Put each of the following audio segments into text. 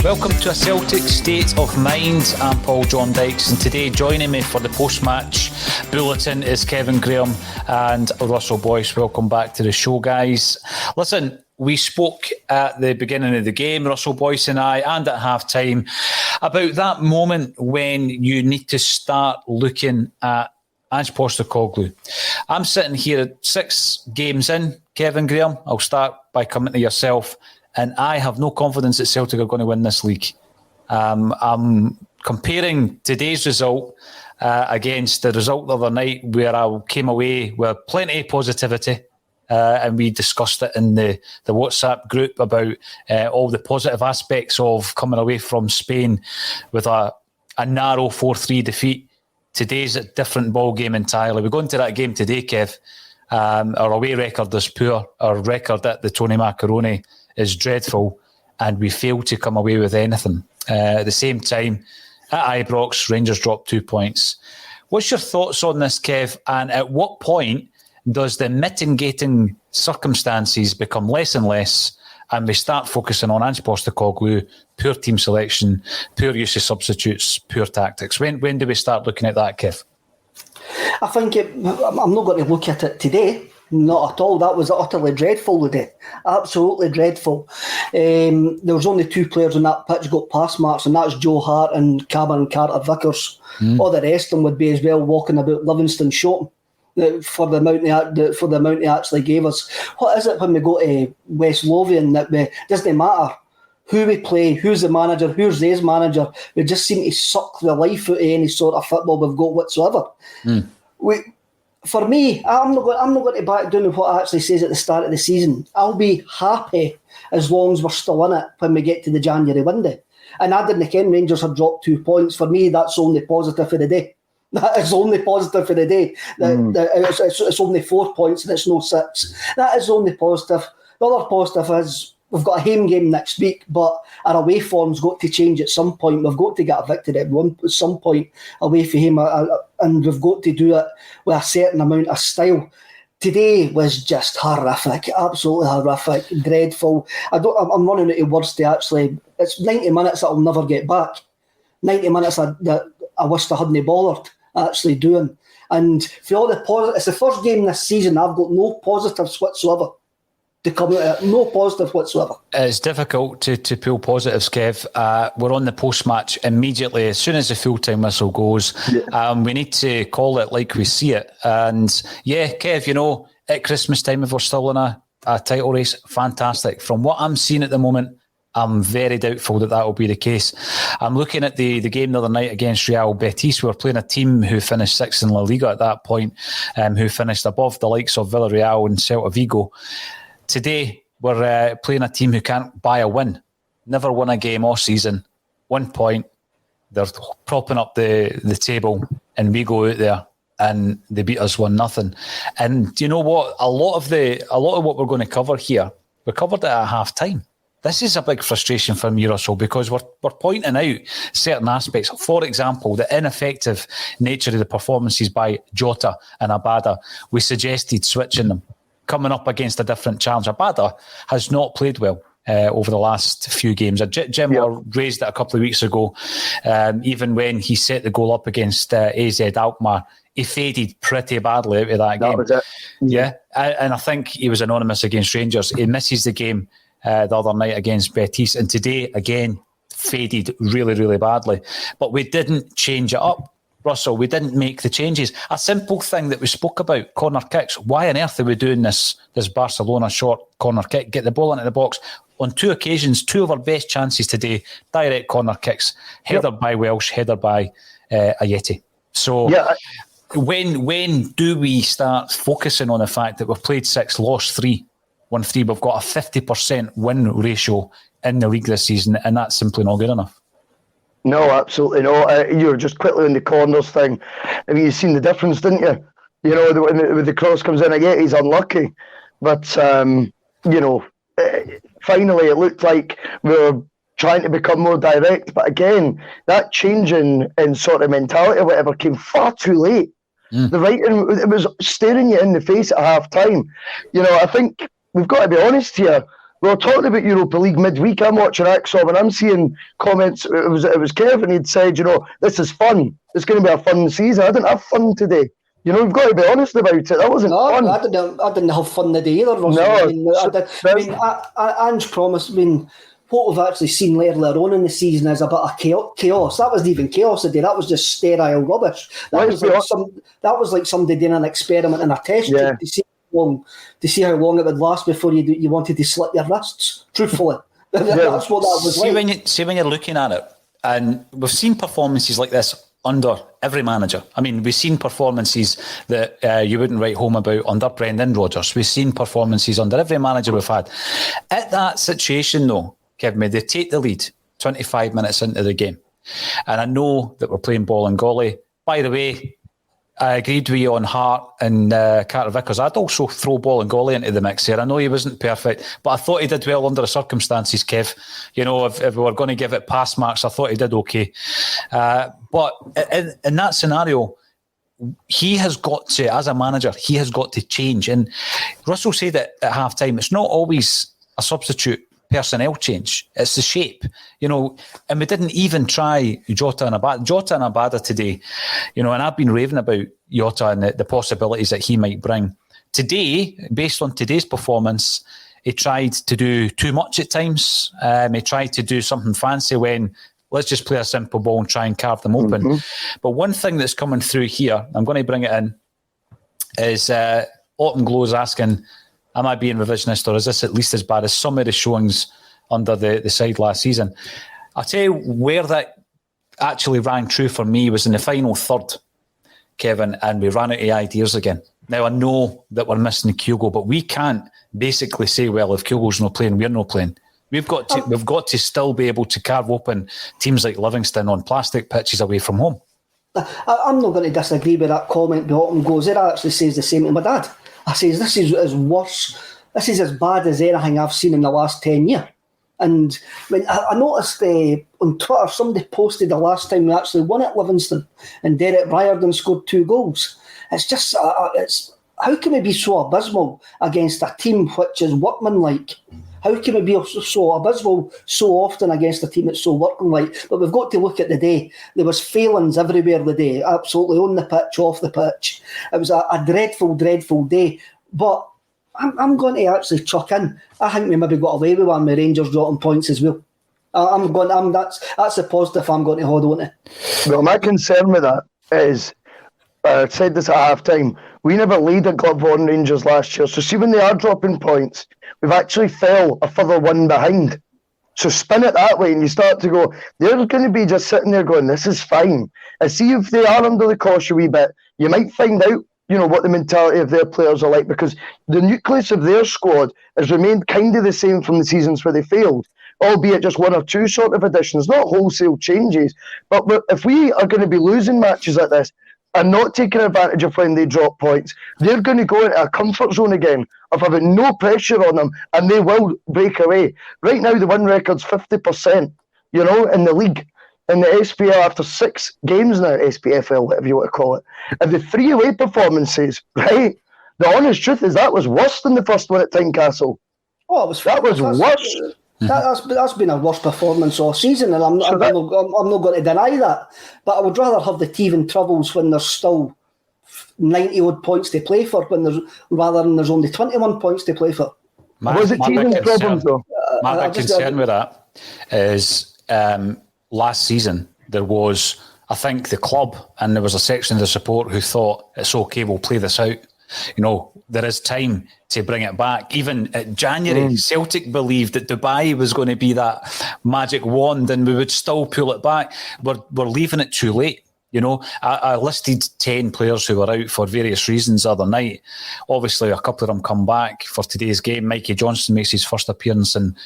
Welcome to A Celtic State of Mind. I'm John Dykes, and today joining me for the post-match bulletin is Kevin Graham and Russell Boyce. Welcome back to the show, guys. Listen, we spoke at the beginning of the game, Russell Boyce and I, and at half-time, about that moment when you need to start looking at Ange Postecoglou. I'm sitting here at 6 games in, Kevin Graham. I'll start by coming to yourself. And I have no confidence that Celtic are going to win this league. I'm comparing today's result against the result the other night, where I came away with plenty of positivity. And we discussed it in the WhatsApp group about all the positive aspects of coming away from Spain with a narrow 4-3 defeat. Today's a different ball game entirely. We go into that game today, Kev. Our away record is poor. Our record at the Tony Macaroni is dreadful, and we failed to come away with anything. At the same time, at Ibrox, Rangers dropped 2 points. What's your thoughts on this, Kev? And at what point does the mitigating circumstances become less and less, and we start focusing on Ange Postecoglou, poor team selection, poor use of substitutes, poor tactics? When do we start looking at that, Kev? I think I'm not going to look at it today. Not at all. That was utterly dreadful today. Absolutely dreadful. There was only 2 players on that pitch got pass marks, and that's Joe Hart and Cameron Carter-Vickers. All the rest of them would be as well walking about Livingston shopping for the amount they actually gave us. What is it when we go to West Lothian that doesn't matter who we play, who's the manager, who's his manager? We just seem to suck the life out of any sort of football we've got whatsoever. For me, I'm not going to back down with what I actually says at the start of the season. I'll be happy as long as we're still in it when we get to the January window. And I didn't think Rangers had dropped 2 points. For me, that's only positive for the day. That is only positive for the day. It's only 4 points and it's no 6. That is only positive. The other positive is we've got a home game next week, but our away form's got to change at some point. We've got to get a victory at some point away from home, and we've got to do it with a certain amount of style. Today was just horrific, absolutely horrific, dreadful. I'm running out of words to actually. It's 90 minutes that I'll never get back. 90 minutes that I wish I hadn't bothered actually doing. And for all the positives, it's the first game this season I've got no positives whatsoever to come out of it. No positive whatsoever. It's difficult to pull positives, Kev. We're on the post-match immediately. As soon as the full-time whistle goes, we need to call it like we see it. And yeah, Kev, at Christmas time, if we're still in a title race, fantastic. From what I'm seeing at the moment, I'm very doubtful that will be the case. I'm looking at the game the other night against Real Betis. We were playing a team who finished 6th in La Liga at that point, who finished above the likes of Villarreal and Celta Vigo. Today, we're playing a team who can't buy a win. Never won a game all season. 1 point. They're propping up the table, and we go out there and they beat us 1-0. And you know what? A lot of what we're going to cover here, we covered it at half time. This is a big frustration for me, Russell, because we're pointing out certain aspects. For example, the ineffective nature of the performances by Jota and Abada. We suggested switching them, coming up against a different challenge. Abada has not played well over the last few games. Jim raised it a couple of weeks ago. Even when he set the goal up against AZ Alkmaar, he faded pretty badly out of that game. That was it. Yeah, and I think he was anonymous against Rangers. He misses the game the other night against Betis, and today again faded really, really badly. But we didn't change it up, Russell. We didn't make the changes. A simple thing that we spoke about, corner kicks. Why on earth are we doing this Barcelona short corner kick? Get the ball into the box. On 2 occasions, 2 of our best chances today, direct corner kicks, header by Welsh, header by Ayeti. So when do we start focusing on the fact that we've played 6, lost 3, won 3, we've got a 50% win ratio in the league this season, and that's simply not good enough? No, absolutely not. You were just quickly on the corners thing. I mean, you've seen the difference, didn't you? When the cross comes in, he's unlucky. But, finally it looked like we were trying to become more direct. But again, that change in sort of mentality or whatever came far too late. The writing, it was staring you in the face at half time. I think we've got to be honest here. We were talking about Europa League midweek. I'm watching Acsom and I'm seeing comments. It was Kevin. He'd said, this is fun. It's going to be a fun season. I didn't have fun today. We've got to be honest about it. That wasn't fun. I didn't have fun today either, Russell. Ange promised. What we've actually seen earlier on in the season is a bit of chaos. That wasn't even chaos today. That was just sterile rubbish. That was like somebody doing an experiment in a test tube to see how long it would last before you wanted to slit your wrists. Truthfully, that's what that was like. When you're looking at it, and we've seen performances like this under every manager. I mean, we've seen performances that you wouldn't write home about under Brendan Rodgers. We've seen performances under every manager we've had. At that situation, though, Kevin, they take the lead 25 minutes into the game. And I know that we're playing ball and golly. By the way, I agreed with you on Hart and Carter Vickers. I'd also throw ball and golly into the mix here. I know he wasn't perfect, but I thought he did well under the circumstances, Kev. If we were going to give it pass marks, I thought he did okay. But in that scenario, he has got to, as a manager, he has got to change. And Russell said it at half-time, it's not always a substitute personnel change. It's the shape, and we didn't even try Jota and Abada today, and I've been raving about Jota and the possibilities that he might bring. Today, based on today's performance, he tried to do too much at times. He tried to do something fancy when let's just play a simple ball and try and carve them open. Mm-hmm. But one thing that's coming through here, I'm going to bring it in, is Autumn Glow's asking, am I being revisionist, or is this at least as bad as some of the showings under the side last season? I'll tell you where that actually rang true for me was in the final third, Kevin, and we ran out of ideas again. Now, I know that we're missing Kyogo, but we can't basically say, well, if Kyogo's not playing, we're not playing. We've got to still be able to carve open teams like Livingston on plastic pitches away from home. I'm not going to disagree with that comment. The Autumn goes, it actually says the same to my dad. I says, this is worse. This is as bad as anything I've seen in the last 10 years. And when I noticed on Twitter, somebody posted the last time we actually won at Livingston and Derek Riordan scored 2 goals. It's just, how can we be so abysmal against a team which is workmanlike? How can we be so abysmal so often against a team that's so workmanlike? But we've got to look at the day. There was failings everywhere the day, absolutely, on the pitch, off the pitch. It was a dreadful, dreadful day. But I'm going to actually chuck in. I think we maybe got away with one with Rangers dropping points as well. That's a positive I'm going to hold on to. Well, my concern with that is, I said this at half-time, we never laid a glove on Rangers last year. So see, when they are dropping points, we've actually fell a further one behind. So spin it that way and you start to go, they're going to be just sitting there going, this is fine. And see if they are under the cosh a wee bit, you might find out, what the mentality of their players are like, because the nucleus of their squad has remained kind of the same from the seasons where they failed, albeit just 1 or 2 sort of additions, not wholesale changes. But if we are going to be losing matches like this, and not taking advantage of when they drop points, they're going to go into a comfort zone again of having no pressure on them, and they will break away. Right now, the win record's 50%, in the league. In the SPL, after 6 games now, SPFL, whatever you want to call it. And the 3 away performances, right? The honest truth is that was worse than the first one at Tynecastle. Oh, worse. That's been a worse performance all season, and I'm not going to deny that. But I would rather have the teething troubles when there's still 90 odd points to play for, rather than there's only 21 points to play for. Was it teething problems though? My big concern with that is last season there was, I think, the club and there was a section of the support who thought it's okay, we'll play this out. There is time to bring it back. Even at January, Celtic believed that Dubai was going to be that magic wand and we would still pull it back. We're leaving it too late. I listed 10 players who were out for various reasons the other night. Obviously, a couple of them come back for today's game. Mikey Johnston makes his first appearance in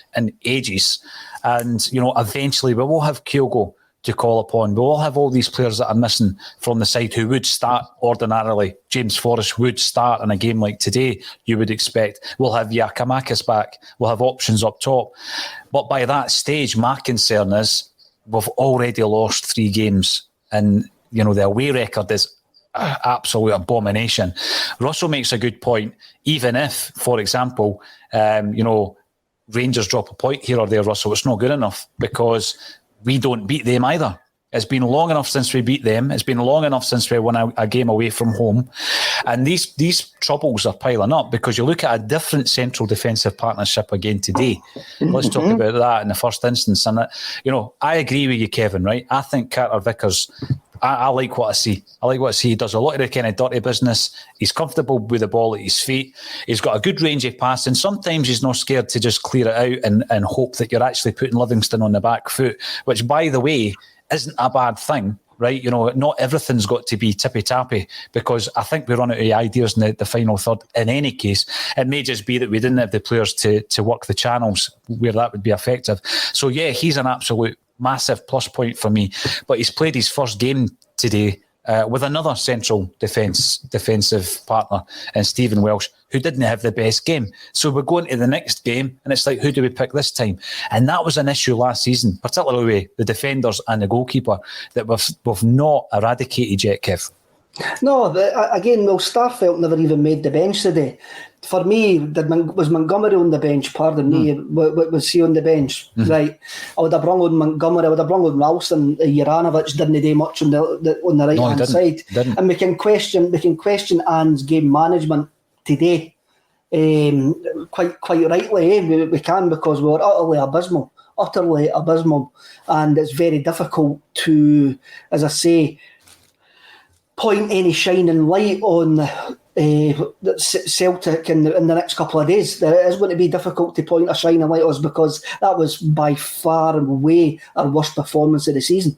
ages. And, eventually we will have Kyogo to call upon. We will have all these players that are missing from the side who would start ordinarily. James Forrest would start in a game like today, you would expect. We'll have Giakoumakis back. We'll have options up top. But by that stage, my concern is we've already lost 3 games and, the away record is absolute abomination. Russell makes a good point. Even if, for example, Rangers drop a point here or there, Russell, it's not good enough because we don't beat them either. It's been long enough since we beat them. It's been long enough since we won a game away from home. And these troubles are piling up because you look at a different central defensive partnership again today. Let's talk about that in the first instance. And, I agree with you, Kevin, right? I think Carter Vickers, I like what I see. I like what I see. He does a lot of the kind of dirty business. He's comfortable with the ball at his feet. He's got a good range of passing. Sometimes he's not scared to just clear it out and hope that you're actually putting Livingston on the back foot, which, by the way, isn't a bad thing, right? Not everything's got to be tippy-tappy because I think we run out of ideas in the final third. In any case, it may just be that we didn't have the players to work the channels where that would be effective. So, yeah, he's an absolute massive plus point for me. But he's played his first game today with another central defensive partner in Stephen Welsh, who didn't have the best game. So we're going to the next game, and it's like, who do we pick this time? And that was an issue last season, particularly with the defenders and the goalkeeper, that we've not eradicated yet, Kev. No, again, Will Starfelt never even made the bench today. For me, was Montgomery on the bench? Pardon me, was he on the bench? Mm-hmm. Right, I would have brought on Montgomery. I would have brought on Ralston. Juranovic didn't do much on the right hand side, and we can question Anne's game management today. Quite rightly, we can, because we were utterly abysmal, and it's very difficult to, as I say, point any shining light on Celtic in the next couple of days. It is going to be difficult to point a shining light on us because that was by far and away our worst performance of the season.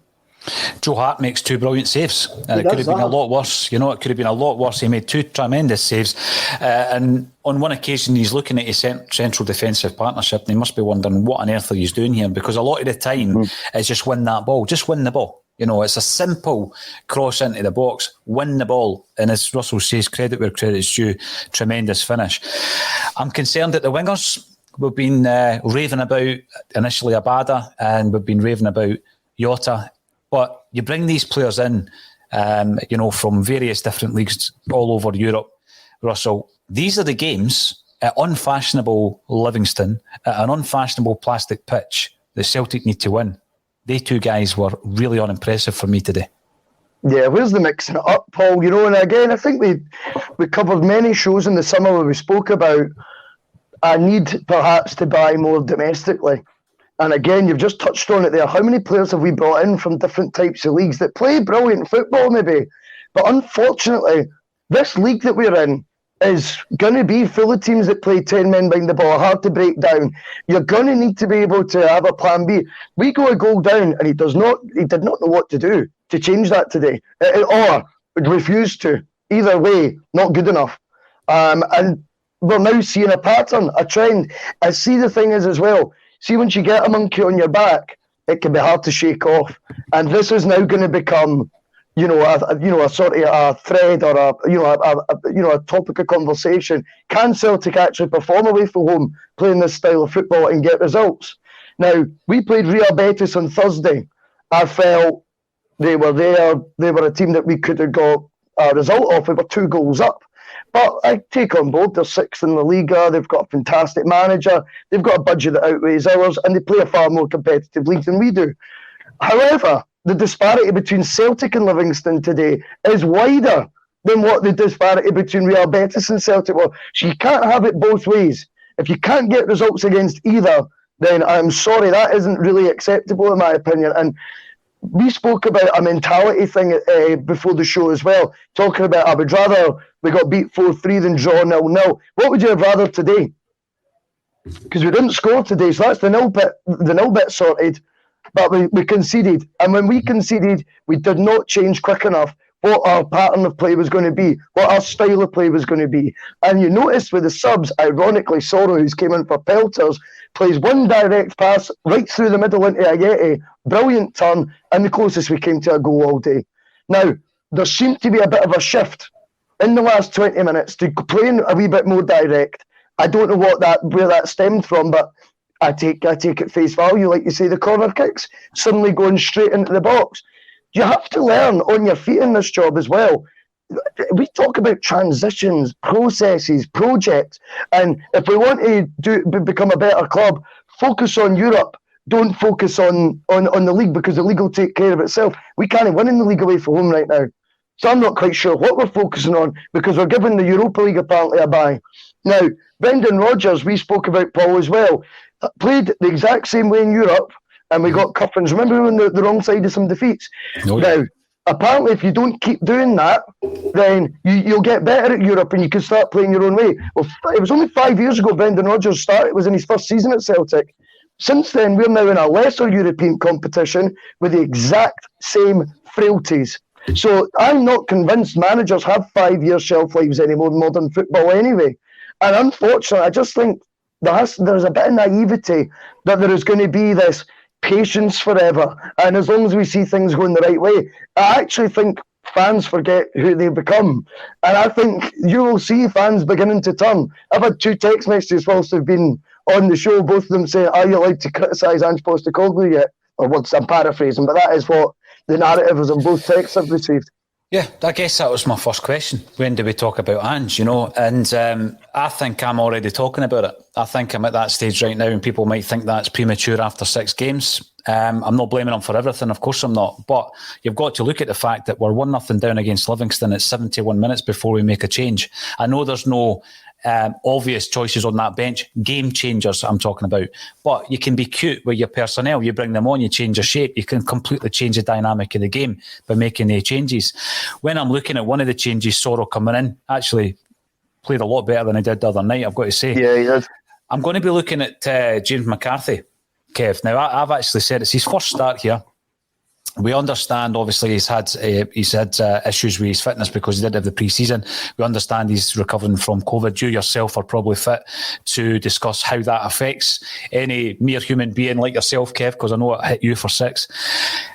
Joe Hart makes 2 brilliant saves, and it could have been a lot worse. It could have been a lot worse. He made 2 tremendous saves, and on one occasion he's looking at his central defensive partnership, and he must be wondering what on earth are you doing here, because a lot of the time it's just win that ball, just win the ball. It's a simple cross into the box, win the ball. And as Russell says, credit where credit's due, tremendous finish. I'm concerned that the wingers, we've been raving about initially Abada, and we've been raving about Jota. But you bring these players in, from various different leagues all over Europe, Russell. These are the games at unfashionable Livingston, at an unfashionable plastic pitch, that Celtic need to win. They 2 guys were really unimpressive for me today. Yeah, where's the mixing it up, Paul? And again, I think we covered many shows in the summer where we spoke about a need perhaps to buy more domestically. And again, you've just touched on it there. How many players have we brought in from different types of leagues that play brilliant football maybe? But unfortunately, this league that we're in is going to be full of teams that play 10 men behind the ball, hard to break down. You're going to need to be able to have a plan B. We go a goal down, and he did not know what to do to change that today, or refused to. Either way, not good enough. And we're now seeing a pattern, a trend. I see the thing is as well, see, once you get a monkey on your back, it can be hard to shake off. And this is now going to become a sort of a thread or a topic of conversation. Can Celtic actually perform away from home playing this style of football and get results? Now, we played Real Betis on Thursday. I felt they were there. They were a team that we could have got a result off. We were 2 goals up. But I take on board, they're 6th in the Liga. They've got a fantastic manager. They've got a budget that outweighs ours, and they play a far more competitive league than we do. However, the disparity between Celtic and Livingston today is wider than what the disparity between Real Betis and Celtic were. So you can't have it both ways. If you can't get results against either, then I'm sorry, that isn't really acceptable in my opinion. And we spoke about a mentality thing before the show as well, talking about I would rather we got beat 4-3 than draw 0-0. What would you have rather today? Because we didn't score today, so that's the nil bit sorted. But we conceded, and when we conceded, we did not change quick enough what our pattern of play was going to be, what our style of play was going to be. And you notice with the subs, ironically, Soro, who's came in for pelters, plays 1 direct pass right through the middle into Ayeti, brilliant turn, and the closest we came to a goal all day. Now, there seemed to be a bit of a shift in the last 20 minutes to playing a wee bit more direct. I don't know where that stemmed from, but I take it face value, like you say, the corner kicks suddenly going straight into the box. You have to learn on your feet in this job as well. we talk about transitions, processes, projects, and if we want to become a better club, focus on Europe. Don't focus on the league, because the league will take care of itself. We can't win in the league away from home right now. So I'm not quite sure what we're focusing on, because we're giving the Europa League apparently a bye. Now, Brendan Rodgers, we spoke about Paul as well, played the exact same way in Europe, and we got cuffings. Remember, we were on the wrong side of some defeats? Oh, yeah. Now, apparently, if you don't keep doing that, then you'll get better at Europe and you can start playing your own way. Well, it was only 5 years ago Brendan Rodgers started. It was in his first season at Celtic. Since then, we're now in a lesser European competition with the exact same frailties. So I'm not convinced managers have 5 year shelf lives anymore in modern football anyway. And unfortunately, I just think there's a bit of naivety that there is going to be this patience forever. And as long as we see things going the right way, I actually think fans forget who they become. And I think you will see fans beginning to turn. I've had 2 text messages whilst they've been on the show, both of them saying, are you allowed to criticise Ange Postecoglou yet? Or what, I'm paraphrasing, but that is what the narrative is on both texts I've received. Yeah, I guess that was my first question. When do we talk about Ange, And I think I'm already talking about it. I think I'm at that stage right now, and people might think that's premature after 6 games. I'm not blaming him for everything, of course I'm not. But you've got to look at the fact that we're 1-0 down against Livingston at 71 minutes before we make a change. I know there's no obvious choices on that bench, game changers I'm talking about, but you can be cute with your personnel. You bring them on, you change your shape, you can completely change the dynamic of the game by making the changes. When I'm looking at one of the changes, Sorrell coming in, actually played a lot better than he did the other night, I've got to say. Yeah, he did. I'm going to be looking at James McCarthy, Kev. Now, I've actually said it's his first start here. We understand, obviously, he's had issues with his fitness because he did have the pre-season. We understand he's recovering from COVID. You yourself are probably fit to discuss how that affects any mere human being like yourself, Kev, because I know it hit you for 6.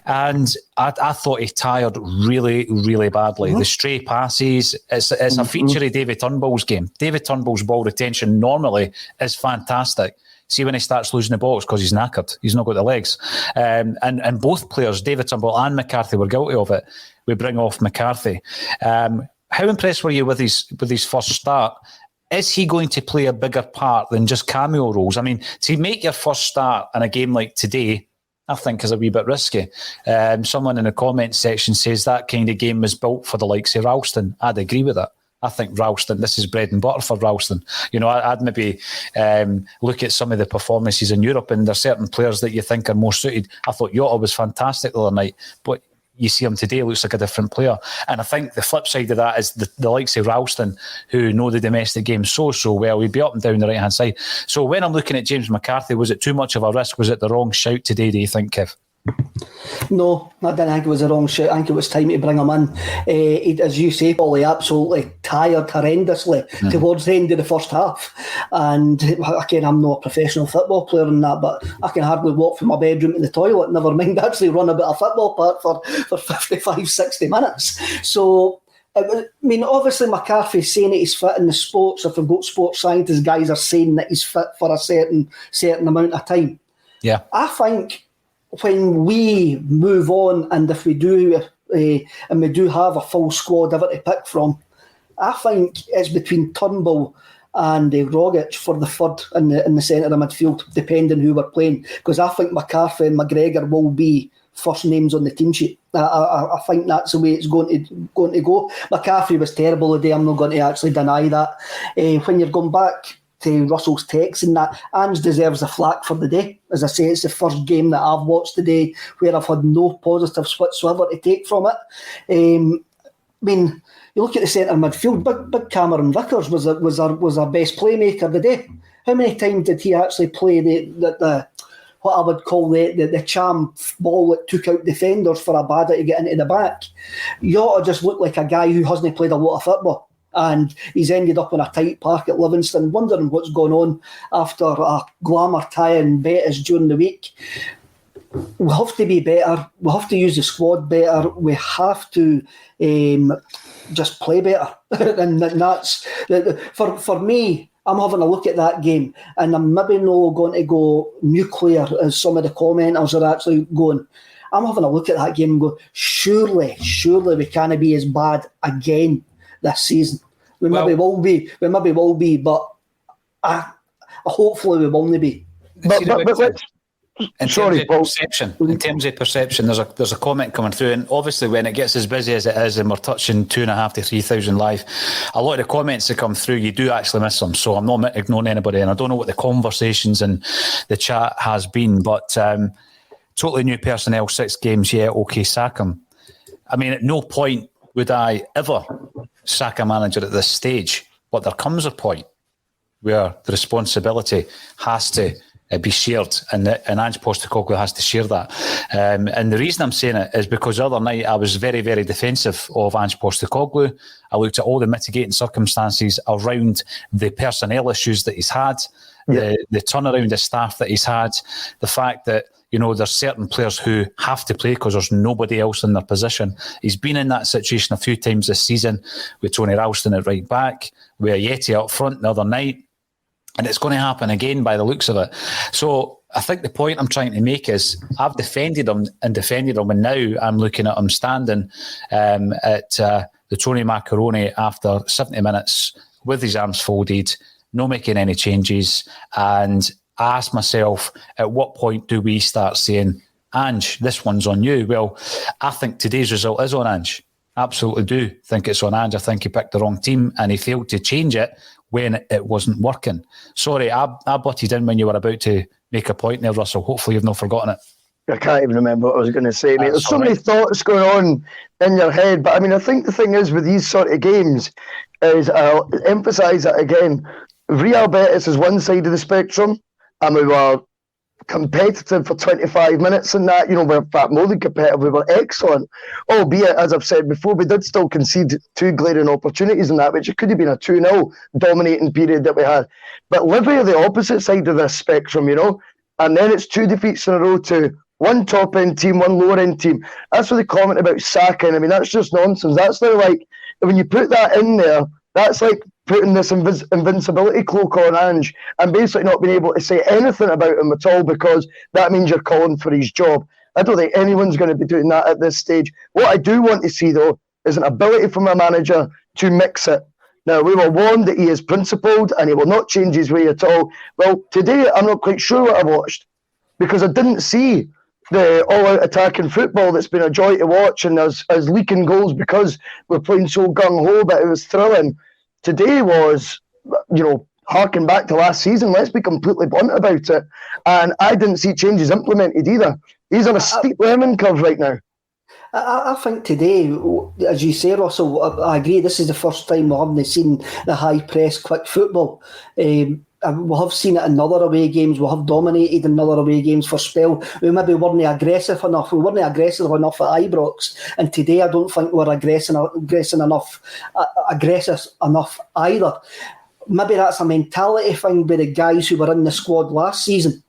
And I thought he tired really, really badly. The stray passes, it's a feature of David Turnbull's game. David Turnbull's ball retention normally is fantastic. See, when he starts losing the ball, it's because he's knackered. He's not got the legs. And both players, David Turnbull and McCarthy, were guilty of it. We bring off McCarthy. How impressed were you with his first start? Is he going to play a bigger part than just cameo roles? I mean, to make your first start in a game like today, I think is a wee bit risky. Someone in the comments section says that kind of game was built for the likes of Ralston. I'd agree with that. I think Ralston, this is bread and butter for Ralston. I'd maybe look at some of the performances in Europe, and there's certain players that you think are more suited. I thought Jota was fantastic the other night, but you see him today, looks like a different player. And I think the flip side of that is the likes of Ralston, who know the domestic game so well. He'd be up and down the right-hand side. So when I'm looking at James McCarthy, was it too much of a risk? Was it the wrong shout today, do you think, Kev? No, I didn't think it was a wrong shout. I think it was time to bring him in. He, as you say, Paul, he absolutely tired horrendously towards the end of the first half. And again, I'm not a professional football player in that, but I can hardly walk from my bedroom to the toilet, never mind actually run about a football park for 55, 60 minutes. So, I mean, obviously McCarthy's saying that he's fit in the sports. If we've got sports scientists, guys are saying that he's fit for a certain amount of time. Yeah. I think when we move on, and if we do, and we do have a full squad ever to pick from, I think it's between Turnbull and Rogic for the third in the centre of midfield, depending who we're playing. Because I think McCarthy and McGregor will be first names on the team sheet. I think that's the way it's going to go. McCarthy was terrible today. I'm not going to actually deny that. When you're going back to Russell's text and that, Ange deserves a flack for the day. As I say, it's the first game that I've watched today where I've had no positives whatsoever to take from it. I mean, you look at the centre midfield, big Cameron Vickers was our best playmaker today. How many times did he actually play the what I would call the charm ball that took out defenders for a batter to get into the back? Jota just looked like a guy who hasn't played a lot of football. And he's ended up in a tight park at Livingston, wondering what's going on after a glamour tie-in Betis during the week. We have to be better. We have to use the squad better. We have to just play better. And that's for me. I'm having a look at that game, and I'm maybe not going to go nuclear as some of the commenters are actually going. I'm having a look at that game and go, surely we can't be as bad again this season. We maybe will be, but hopefully we won't be. In terms of perception, there's a comment coming through, and obviously when it gets as busy as it is, and we're touching 2,500 to 3,000 live, a lot of the comments that come through, you do actually miss them. So I'm not ignoring anybody, and I don't know what the conversations in the chat has been, but totally new personnel, 6 games, yeah, okay, sack him. I mean, at no point would I ever sack a manager at this stage, but there comes a point where the responsibility has to be shared, and Ange Postecoglou has to share that. And the reason I'm saying it is because the other night I was very, very defensive of Ange Postecoglou. I looked at all the mitigating circumstances around the personnel issues that he's had, the turnaround of staff that he's had, the fact that, you know, there's certain players who have to play because there's nobody else in their position. He's been in that situation a few times this season with Tony Ralston at right back, with Yeti up front the other night. And it's going to happen again by the looks of it. So I think the point I'm trying to make is I've defended him, and now I'm looking at him standing at the Tony Macaroni after 70 minutes with his arms folded, not making any changes. And I ask myself, at what point do we start saying, Ange, this one's on you? Well, I think today's result is on Ange. Absolutely do think it's on Ange. I think he picked the wrong team and he failed to change it when it wasn't working. Sorry, I butted in when you were about to make a point there, Russell. Hopefully you've not forgotten it. I can't even remember what I was going to say, mate. There's so many thoughts going on in your head. But I mean, I think the thing is with these sort of games is, I'll emphasise it again, Real Betis is one side of the spectrum, and we were competitive for 25 minutes and that, you know, we're in fact more than competitive, we were excellent, albeit, as I've said before, we did still concede 2 glaring opportunities in that, which it could have been a 2-0 dominating period that we had. But Livy are the opposite side of this spectrum, you know, and then it's 2 defeats in a row to one top-end team, one lower-end team. That's what they comment about sacking. I mean, that's just nonsense. That's like, when you put that in there, that's like putting this invincibility cloak on Ange and basically not being able to say anything about him at all, because that means you're calling for his job. I don't think anyone's going to be doing that at this stage. What I do want to see, though, is an ability from a manager to mix it. Now, we were warned that he is principled and he will not change his way at all. Well, today I'm not quite sure what I watched, because I didn't see the all-out attacking football that's been a joy to watch, and us leaking goals because we're playing so gung-ho, but it was thrilling. Today was, you know, harking back to last season, let's be completely blunt about it. And I didn't see changes implemented either. He's on a steep learning curve right now. I think today, as you say, Russell, I agree, this is the first time we haven't seen the high-press, quick football. We have seen it in other away games. We have dominated in other away games for spell. We maybe weren't aggressive enough. We weren't aggressive enough at Ibrox. And today I don't think we're aggressive enough either. Maybe that's a mentality thing by the guys who were in the squad last season.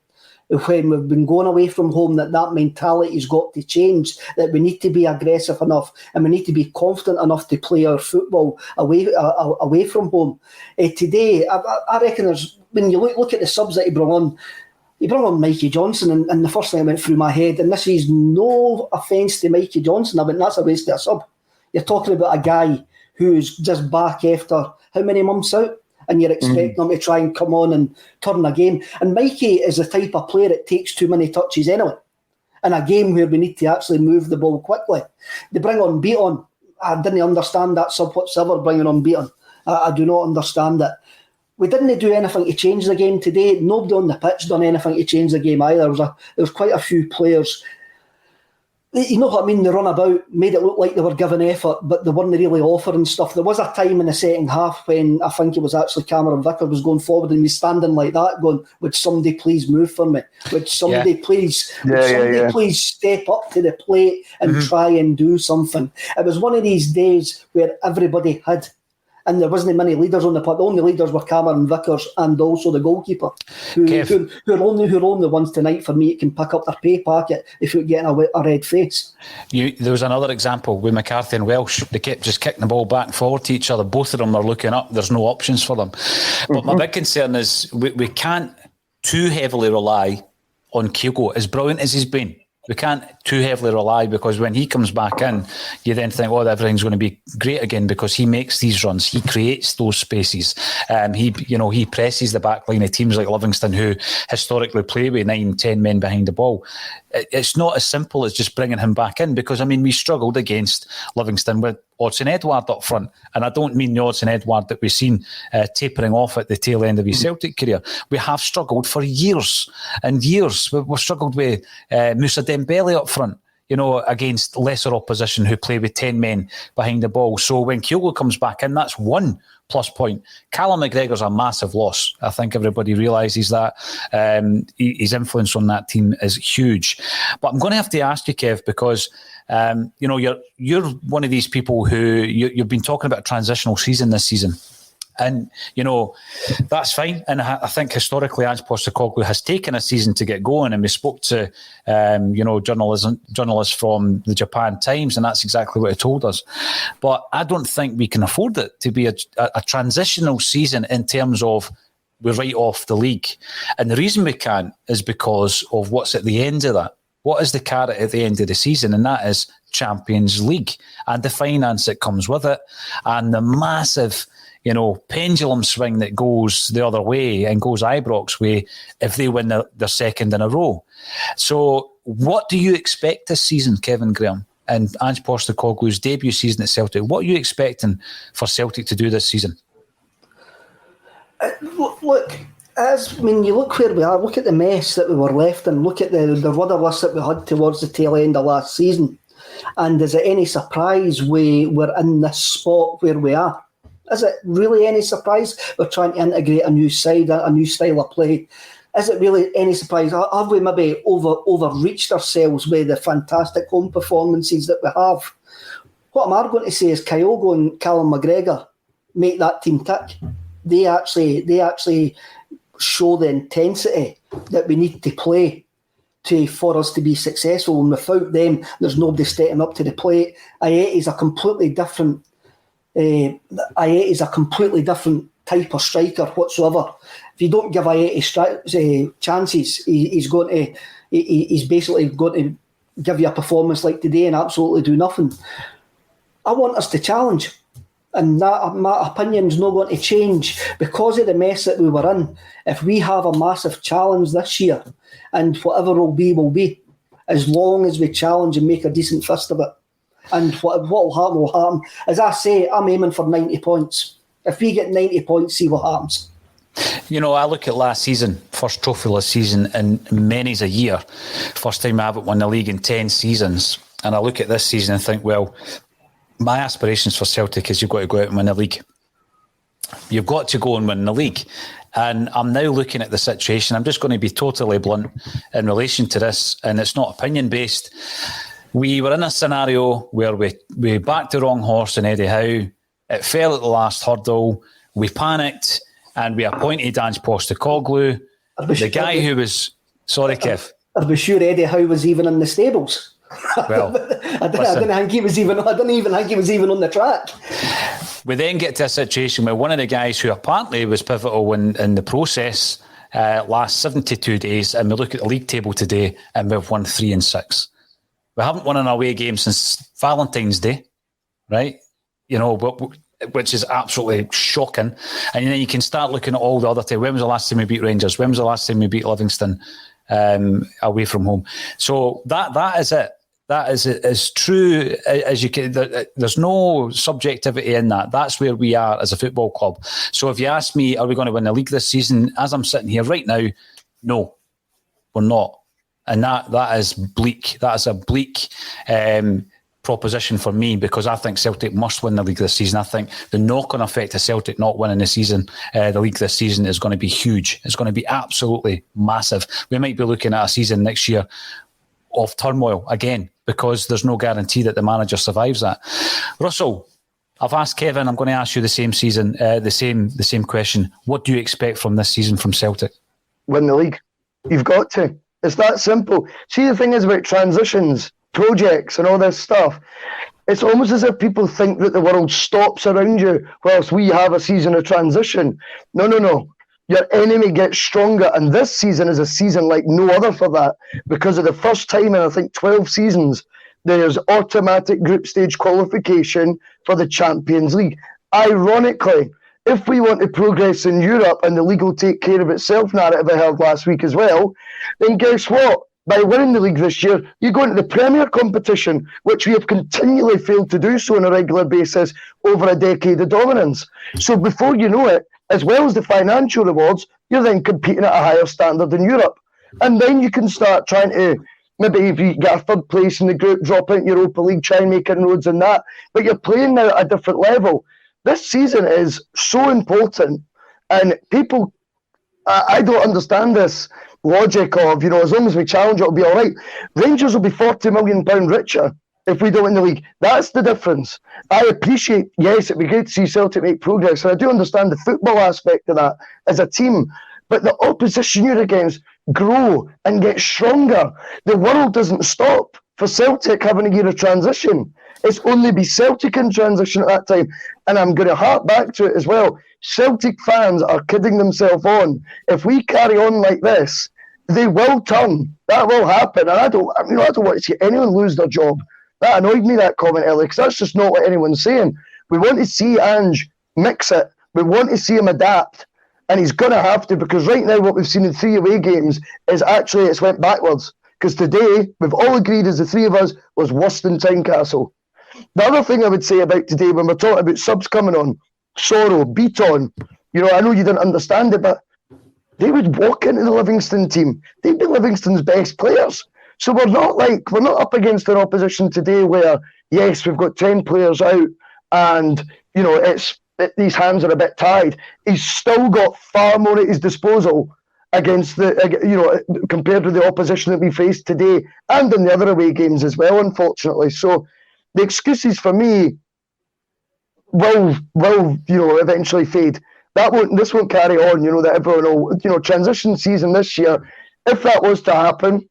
When we've been going away from home, that mentality's got to change, that we need to be aggressive enough and we need to be confident enough to play our football away from home. Today, I reckon when you look at the subs that he brought on Mikey Johnson, and the first thing that went through my head, and this is no offence to Mikey Johnson, I mean, that's a waste of a sub. You're talking about a guy who's just back after how many months out? And you're expecting him to try and come on and turn a game. And Mikey is the type of player that takes too many touches anyway. In a game where we need to actually move the ball quickly. They bring on Beaton. I didn't understand that sub whatsoever, bringing on Beaton. I do not understand it. We didn't do anything to change the game today. Nobody on the pitch done anything to change the game either. There was quite a few players. You know what I mean? They run about, made it look like they were giving effort, but they weren't really offering stuff. There was a time in the second half when I think it was actually Cameron Vickers was going forward and he was standing like that going, would somebody please move for me? Would somebody please step up to the plate and try and do something? It was one of these days where everybody had, and there wasn't many leaders on the pitch. The only leaders were Cameron Vickers and also the goalkeeper, who are only ones tonight for me that can pick up their pay packet if you're getting a red face. There was another example with McCarthy and Welsh. They kept just kicking the ball back and forward to each other. Both of them are looking up. There's no options for them. But my big concern is we can't too heavily rely on Kyogo, as brilliant as he's been. We can't too heavily rely, because when he comes back in, you then think, oh, everything's going to be great again, because he makes these runs, he creates those spaces. He presses the back line of teams like Livingston, who historically play with 9-10 men behind the ball. It's not as simple as just bringing him back in, because, we struggled against Livingston with Odsonne Edouard up front. And I don't mean the Odsonne Edouard that we've seen tapering off at the tail end of his Celtic career. We have struggled for years and years. We've struggled with Moussa Dembele up front, against lesser opposition who play with 10 men behind the ball. So when Kyogo comes back in, that's one plus point. Callum McGregor's a massive loss. I think everybody realises that. His influence on that team is huge. But I'm going to have to ask you, Kev, because you're one of these people who you've been talking about a transitional season this season. And, that's fine. And I think historically, Ange Postecoglou has taken a season to get going. And we spoke to, journalists from the Japan Times, and that's exactly what he told us. But I don't think we can afford it to be a transitional season in terms of we write off the league. And the reason we can't is because of what's at the end of that. What is the carrot at the end of the season? And that is Champions League and the finance that comes with it and the massive pendulum swing that goes the other way and goes Ibrox way if they win their second in a row. So what do you expect this season, Kevin Graham, and Ange Postecoglou's debut season at Celtic? What are you expecting for Celtic to do this season? Look, you look where we are, look at the mess that we were left in, look at the rudder list that we had towards the tail end of last season. And is it any surprise we're in this spot where we are? Is it really any surprise we're trying to integrate a new side, a new style of play? Is it really any surprise? Have we maybe overreached ourselves with the fantastic home performances that we have? What am I going to say is Kyogo and Callum McGregor make that team tick. They actually show the intensity that we need to play for us to be successful. And without them, there's nobody stepping up to the plate. Ayeti's a completely different type of striker whatsoever. If you don't give Ayeti chances, he's basically going to give you a performance like today and absolutely do nothing. I want us to challenge, and that, my opinion's not going to change because of the mess that we were in. If we have a massive challenge this year, and whatever will be, as long as we challenge and make a decent fist of it. And what will happen. As I say, I'm aiming for 90 points. If we get 90 points, see what happens. I look at last season, first trophyless season in many's a year. First time I haven't won the league in 10 seasons. And I look at this season and think, well, my aspirations for Celtic is you've got to go out and win the league. You've got to go and win the league. And I'm now looking at the situation. I'm just going to be totally blunt in relation to this, and it's not opinion-based. We were in a scenario where we backed the wrong horse in Eddie Howe. It fell at the last hurdle. We panicked and we appointed Ange Postecoglou. The guy who was... Sorry, Kev. Are we sure Eddie Howe was even in the stables? Well, I didn't think he was even on the track. We then get to a situation where one of the guys who apparently was pivotal in the process last 72 days, and we look at the league table today and we've won 3 and 6. We haven't won an away game since Valentine's Day, right? Which is absolutely shocking. And then you can start looking at all the other time. When was the last time we beat Rangers? When was the last time we beat Livingston away from home? So that is it. That is as true as you can. There's no subjectivity in that. That's where we are as a football club. So if you ask me, are we going to win the league this season? As I'm sitting here right now, no, we're not. And that is bleak. That is a bleak proposition for me, because I think Celtic must win the league this season. I think the knock-on effect of Celtic not winning the league this season is going to be huge. It's going to be absolutely massive. We might be looking at a season next year of turmoil again, because there's no guarantee that the manager survives that. Russell, I've asked Kevin, I'm going to ask you the same question. What do you expect from this season from Celtic? Win the league. You've got to. It's that simple. See, the thing is about transitions, projects and all this stuff, it's almost as if people think that the world stops around you whilst we have a season of transition. No. your enemy gets stronger. And this season is a season like no other for that, because of the first time in, I think, 12 seasons, there's automatic group stage qualification for the Champions League. Ironically, if we want to progress in Europe and the league will take care of itself narrative I heard last week as well, then guess what? By winning the league this year, you go into the Premier competition, which we have continually failed to do so on a regular basis over a decade of dominance. So before you know it, as well as the financial rewards, you're then competing at a higher standard in Europe. And then you can start trying to, maybe if you get a third place in the group, drop into Europa League, try and make inroads in that. But you're playing now at a different level. This season is so important, and people, I don't understand this logic of, as long as we challenge, it'll be all right. Rangers will be £40 million richer if we don't win the league. That's the difference. I appreciate, yes, it'd be great to see Celtic make progress, and I do understand the football aspect of that as a team, but the opposition you're against grow and get stronger. The world doesn't stop for Celtic having a year of transition. It's only be Celtic in transition at that time. And I'm going to hark back to it as well. Celtic fans are kidding themselves on. If we carry on like this, they will turn. That will happen. And I don't want to see anyone lose their job. That annoyed me, that comment earlier, because that's just not what anyone's saying. We want to see Ange mix it. We want to see him adapt. And he's going to have to, because right now what we've seen in 3 away games is actually it's went backwards. Because today, we've all agreed as the three of us, was worse than Tynecastle. The other thing I would say about today, when we're talking about subs coming on, Sorrow, Beaton, I know you didn't understand it, but they would walk into the Livingston team. They'd be Livingston's best players. So we're not up against an opposition today where, yes, we've got 10 players out and, these hands are a bit tied. He's still got far more at his disposal against compared to the opposition that we faced today and in the other away games as well, unfortunately. So the excuses for me will eventually fade. This won't carry on, that everyone will, transition season this year, if that was to happen,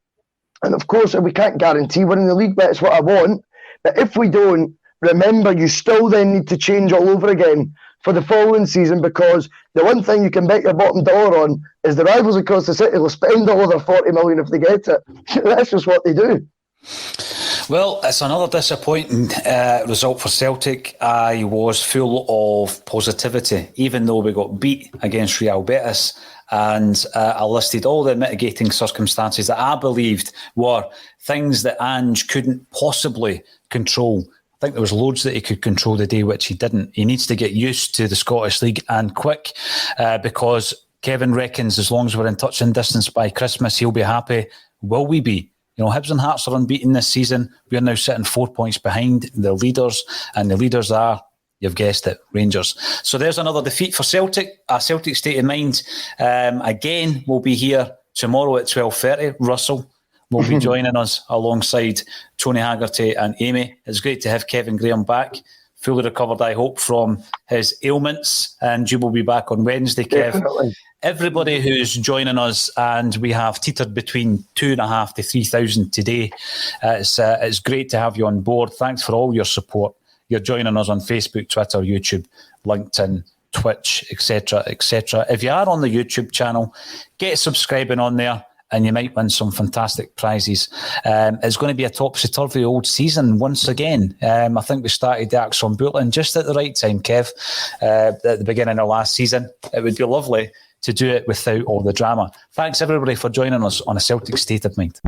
and of course we can't guarantee winning the league, but it's what I want. But if we don't, remember, you still then need to change all over again for the following season, because the one thing you can bet your bottom dollar on is the rivals across the city will spend all of their 40 million if they get it. That's just what they do. Well, it's another disappointing result for Celtic. I was full of positivity, even though we got beat against Real Betis. And I listed all the mitigating circumstances that I believed were things that Ange couldn't possibly control. I think there was loads that he could control the day, which he didn't. He needs to get used to the Scottish League and quick, because Kevin reckons as long as we're in touching distance by Christmas, he'll be happy. Will we be? Hibs and Hearts are unbeaten this season. We're now sitting 4 points behind the leaders, and the leaders are, you've guessed it, Rangers. So there's another defeat for Celtic. Celtic State of Mind again will be here tomorrow at 12:30. Russell will be joining us alongside Tony Haggerty and Amy. It's great to have Kevin Graham back, fully recovered, I hope, from his ailments, and you will be back on Wednesday, Kev. Definitely. Everybody who's joining us, and we have teetered between 2,500 to 3,000 today. It's great to have you on board. Thanks for all your support. You're joining us on Facebook, Twitter, YouTube, LinkedIn, Twitch, etc., etc. If you are on the YouTube channel, get subscribing on there, and you might win some fantastic prizes. It's going to be a topsy-turvy old season once again. I think we started the Acsom Bulletin just at the right time, Kev, at the beginning of last season. It would be lovely to do it without all the drama. Thanks, everybody, for joining us on A Celtic State of Mind.